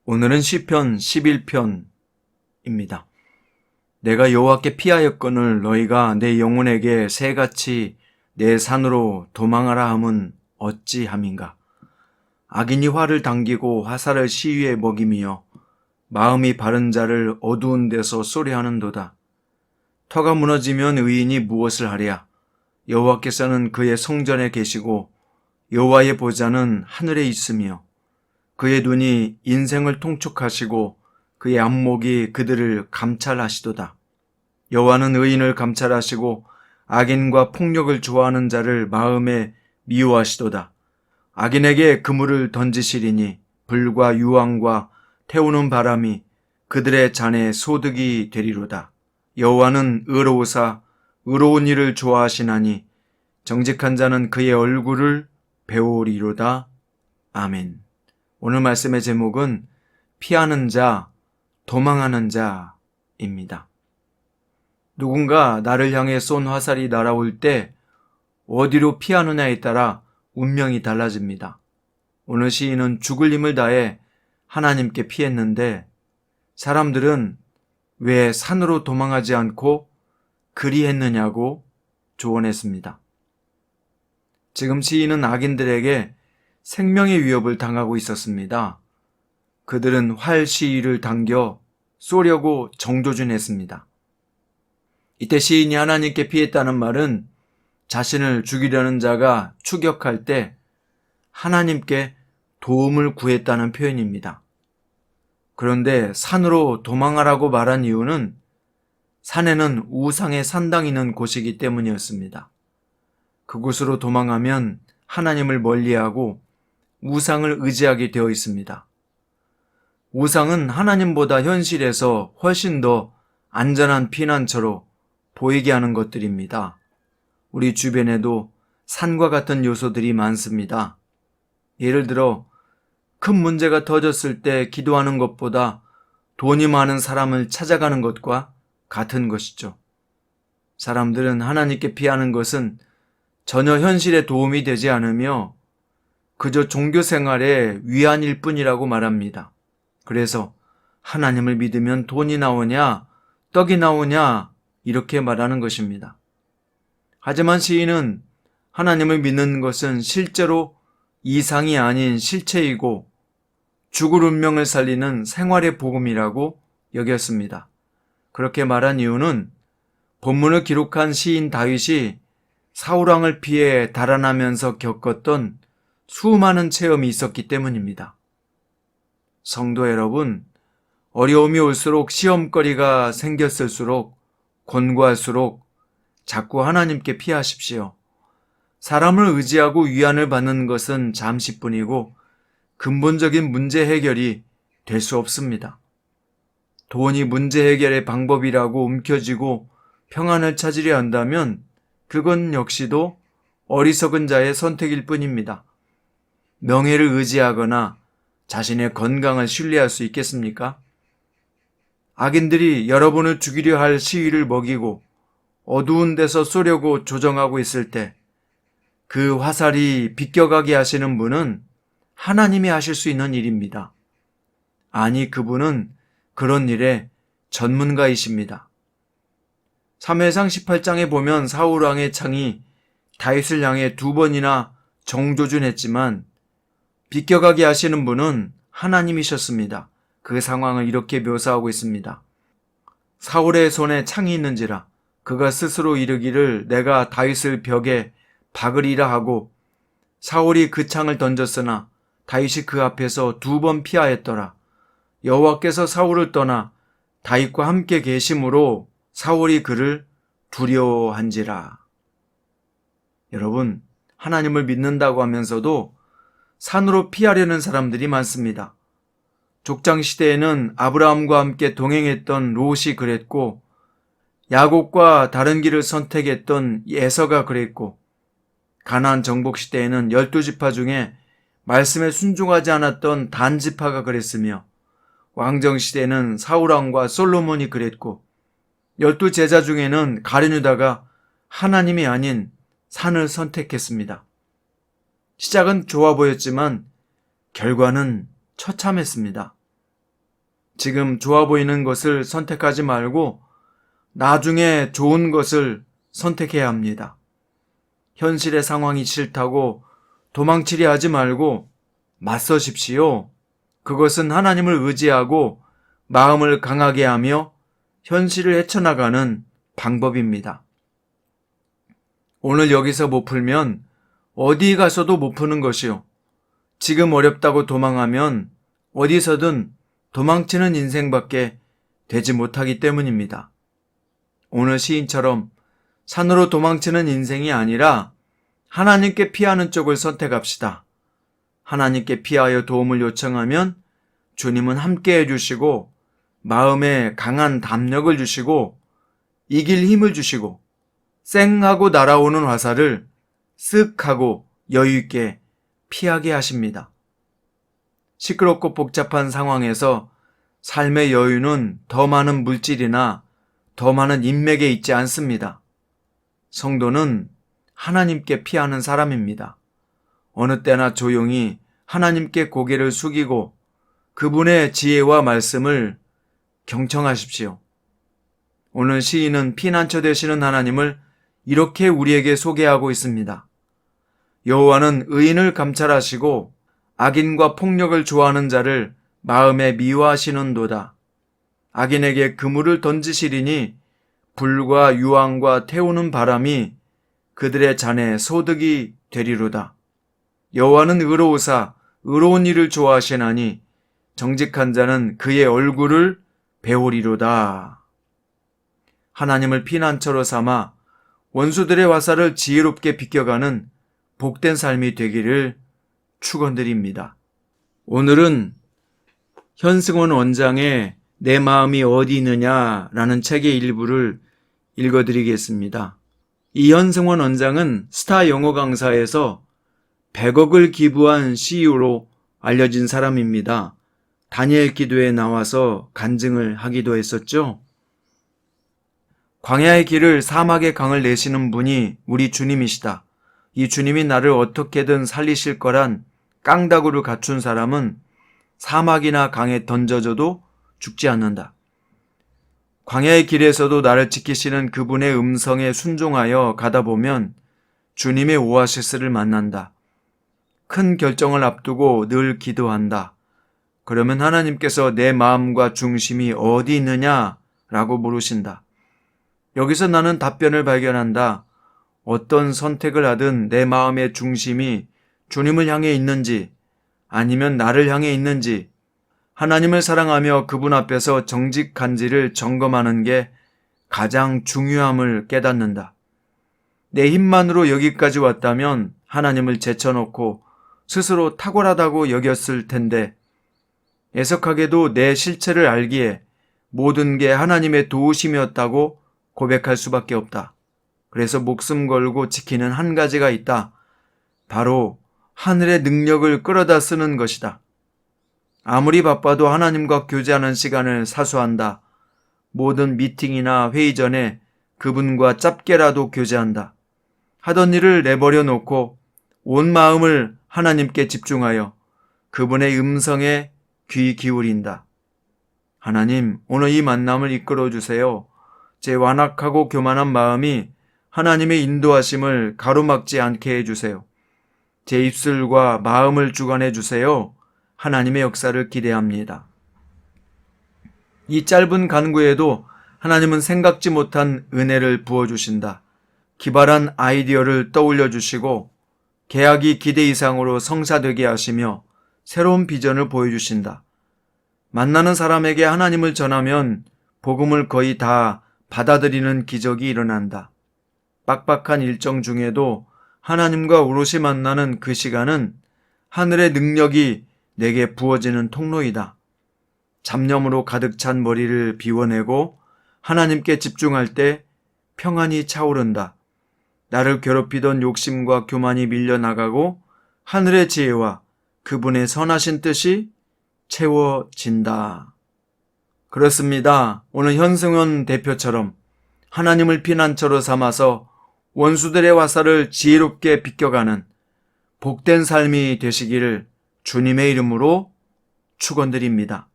오늘은 시편 11편입니다. 내가 여호와께 피하였거늘 너희가 내 영혼에게 새같이 내 산으로 도망하라 함은 어찌함인가. 악인이 활을 당기고 화살을 시위에 먹이며 마음이 바른 자를 어두운 데서 쏘려하는도다. 터가 무너지면 의인이 무엇을 하랴. 여호와께서는 그의 성전에 계시고 여호와의 보좌는 하늘에 있으며 그의 눈이 인생을 통촉하시고 그의 안목이 그들을 감찰하시도다. 여호와는 의인을 감찰하시고 악인과 폭력을 좋아하는 자를 마음에 미워하시도다. 악인에게 그물을 던지시리니 불과 유황과 태우는 바람이 그들의 잔에 소득이 되리로다. 여호와는 의로우사 의로운 일을 좋아하시나니 정직한 자는 그의 얼굴을 배우리로다. 아멘. 오늘 말씀의 제목은 피하는 자, 도망하는 자입니다. 누군가 나를 향해 쏜 화살이 날아올 때 어디로 피하느냐에 따라 운명이 달라집니다. 오늘 시인은 죽을 힘을 다해 하나님께 피했는데 사람들은 왜 산으로 도망하지 않고 그리했느냐고 조언했습니다. 지금 시인은 악인들에게 생명의 위협을 당하고 있었습니다. 그들은 활 시위를 당겨 쏘려고 정조준했습니다. 이때 시인이 하나님께 피했다는 말은 자신을 죽이려는 자가 추격할 때 하나님께 도움을 구했다는 표현입니다. 그런데 산으로 도망하라고 말한 이유는 산에는 우상의 산당이 있는 곳이기 때문이었습니다. 그곳으로 도망하면 하나님을 멀리하고 우상을 의지하게 되어 있습니다. 우상은 하나님보다 현실에서 훨씬 더 안전한 피난처로 보이게 하는 것들입니다. 우리 주변에도 산과 같은 요소들이 많습니다. 예를 들어 큰 문제가 터졌을 때 기도하는 것보다 돈이 많은 사람을 찾아가는 것과 같은 것이죠. 사람들은 하나님께 피하는 것은 전혀 현실에 도움이 되지 않으며 그저 종교 생활의 위안일 뿐이라고 말합니다. 그래서 하나님을 믿으면 돈이 나오냐, 떡이 나오냐 이렇게 말하는 것입니다. 하지만 시인은 하나님을 믿는 것은 실제로 이상이 아닌 실체이고 죽을 운명을 살리는 생활의 복음이라고 여겼습니다. 그렇게 말한 이유는 본문을 기록한 시인 다윗이 사울왕을 피해 달아나면서 겪었던 수많은 체험이 있었기 때문입니다. 성도 여러분, 어려움이 올수록 시험거리가 생겼을수록 권고할수록 자꾸 하나님께 피하십시오. 사람을 의지하고 위안을 받는 것은 잠시뿐이고 근본적인 문제 해결이 될 수 없습니다. 돈이 문제 해결의 방법이라고 움켜쥐고 평안을 찾으려 한다면 그건 역시도 어리석은 자의 선택일 뿐입니다. 명예를 의지하거나 자신의 건강을 신뢰할 수 있겠습니까? 악인들이 여러분을 죽이려 할 시위를 먹이고 어두운 데서 쏘려고 조정하고 있을 때 그 화살이 비껴가게 하시는 분은 하나님이 하실 수 있는 일입니다. 아니, 그분은 그런 일에 전문가이십니다. 사무엘상 18장에 보면 사울왕의 창이 다윗을 향해 2번이나 정조준했지만 비껴가게 하시는 분은 하나님이셨습니다. 그 상황을 이렇게 묘사하고 있습니다. 사울의 손에 창이 있는지라 그가 스스로 이르기를 내가 다윗을 벽에 박으리라 하고 사울이 그 창을 던졌으나 다윗이 그 앞에서 2번 피하였더라. 여호와께서 사울을 떠나 다윗과 함께 계심으로 사울이 그를 두려워한지라. 여러분, 하나님을 믿는다고 하면서도 산으로 피하려는 사람들이 많습니다. 족장시대에는 아브라함과 함께 동행했던 롯이 그랬고 야곱과 다른 길을 선택했던 에서가 그랬고 가나안 정복 시대에는 12지파 중에 말씀에 순종하지 않았던 단지파가 그랬으며 왕정시대는 사울왕과 솔로몬이 그랬고 12제자 중에는 가룟 유다가 하나님이 아닌 산을 선택했습니다. 시작은 좋아 보였지만 결과는 처참했습니다. 지금 좋아 보이는 것을 선택하지 말고 나중에 좋은 것을 선택해야 합니다. 현실의 상황이 싫다고 도망치려 하지 말고 맞서십시오. 그것은 하나님을 의지하고 마음을 강하게 하며 현실을 헤쳐나가는 방법입니다. 오늘 여기서 못 풀면 어디 가서도 못 푸는 것이요. 지금 어렵다고 도망하면 어디서든 도망치는 인생밖에 되지 못하기 때문입니다. 오늘 시인처럼 산으로 도망치는 인생이 아니라 하나님께 피하는 쪽을 선택합시다. 하나님께 피하여 도움을 요청하면 주님은 함께 해주시고 마음에 강한 담력을 주시고 이길 힘을 주시고 쌩하고 날아오는 화살을 쓱 하고 여유있게 피하게 하십니다. 시끄럽고 복잡한 상황에서 삶의 여유는 더 많은 물질이나 더 많은 인맥에 있지 않습니다. 성도는 하나님께 피하는 사람입니다. 어느 때나 조용히 하나님께 고개를 숙이고 그분의 지혜와 말씀을 경청하십시오. 오늘 시인은 피난처 되시는 하나님을 이렇게 우리에게 소개하고 있습니다. 여호와는 의인을 감찰하시고 악인과 폭력을 좋아하는 자를 마음에 미워하시는도다. 악인에게 그물을 던지시리니 불과 유황과 태우는 바람이 그들의 잔에 소득이 되리로다. 여호와는 의로우사 의로운 일을 좋아하시나니 정직한 자는 그의 얼굴을 배우리로다. 하나님을 피난처로 삼아 원수들의 화살을 지혜롭게 비껴가는 복된 삶이 되기를 축원드립니다. 오늘은 현승원 원장의 내 마음이 어디 있느냐라는 책의 일부를 읽어드리겠습니다. 이 현승원 원장은 스타 영어 강사에서 100억을 기부한 CEO로 알려진 사람입니다. 다니엘 기도에 나와서 간증을 하기도 했었죠. 광야의 길을 사막의 강을 내시는 분이 우리 주님이시다. 이 주님이 나를 어떻게든 살리실 거란 깡다구를 갖춘 사람은 사막이나 강에 던져져도 죽지 않는다. 광야의 길에서도 나를 지키시는 그분의 음성에 순종하여 가다 보면 주님의 오아시스를 만난다. 큰 결정을 앞두고 늘 기도한다. 그러면 하나님께서 내 마음과 중심이 어디 있느냐라고 물으신다. 여기서 나는 답변을 발견한다. 어떤 선택을 하든 내 마음의 중심이 주님을 향해 있는지 아니면 나를 향해 있는지 하나님을 사랑하며 그분 앞에서 정직한지를 점검하는 게 가장 중요함을 깨닫는다. 내 힘만으로 여기까지 왔다면 하나님을 제쳐놓고 스스로 탁월하다고 여겼을 텐데 애석하게도 내 실체를 알기에 모든 게 하나님의 도우심이었다고 고백할 수밖에 없다. 그래서 목숨 걸고 지키는 한 가지가 있다. 바로 하늘의 능력을 끌어다 쓰는 것이다. 아무리 바빠도 하나님과 교제하는 시간을 사수한다. 모든 미팅이나 회의 전에 그분과 짧게라도 교제한다. 하던 일을 내버려 놓고 온 마음을 하나님께 집중하여 그분의 음성에 귀 기울인다. 하나님, 오늘 이 만남을 이끌어 주세요. 제 완악하고 교만한 마음이 하나님의 인도하심을 가로막지 않게 해주세요. 제 입술과 마음을 주관해 주세요. 하나님의 역사를 기대합니다. 이 짧은 간구에도 하나님은 생각지 못한 은혜를 부어주신다. 기발한 아이디어를 떠올려 주시고 계약이 기대 이상으로 성사되게 하시며 새로운 비전을 보여주신다. 만나는 사람에게 하나님을 전하면 복음을 거의 다 받아들이는 기적이 일어난다. 빡빡한 일정 중에도 하나님과 오롯이 만나는 그 시간은 하늘의 능력이 내게 부어지는 통로이다. 잡념으로 가득 찬 머리를 비워내고 하나님께 집중할 때 평안이 차오른다. 나를 괴롭히던 욕심과 교만이 밀려나가고 하늘의 지혜와 그분의 선하신 뜻이 채워진다. 그렇습니다. 오늘 현승원 대표처럼 하나님을 피난처로 삼아서 원수들의 화살을 지혜롭게 비껴가는 복된 삶이 되시기를 주님의 이름으로 축원드립니다.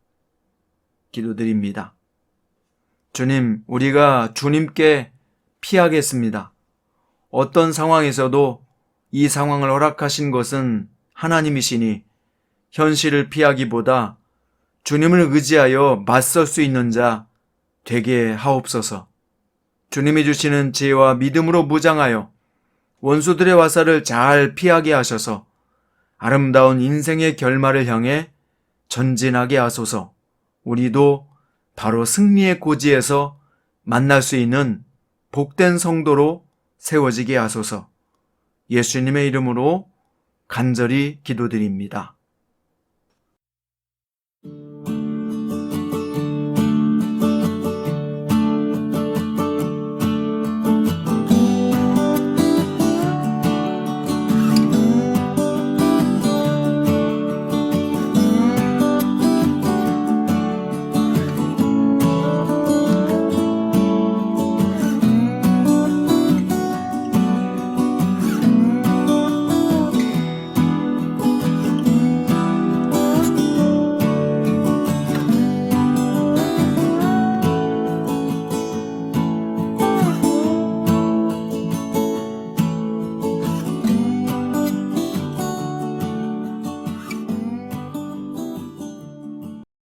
기도드립니다. 주님, 우리가 주님께 피하겠습니다. 어떤 상황에서도 이 상황을 허락하신 것은 하나님이시니 현실을 피하기보다 주님을 의지하여 맞설 수 있는 자 되게 하옵소서. 주님이 주시는 지혜와 믿음으로 무장하여 원수들의 화살을 잘 피하게 하셔서 아름다운 인생의 결말을 향해 전진하게 하소서. 우리도 바로 승리의 고지에서 만날 수 있는 복된 성도로 세워지게 하소서. 예수님의 이름으로 간절히 기도드립니다.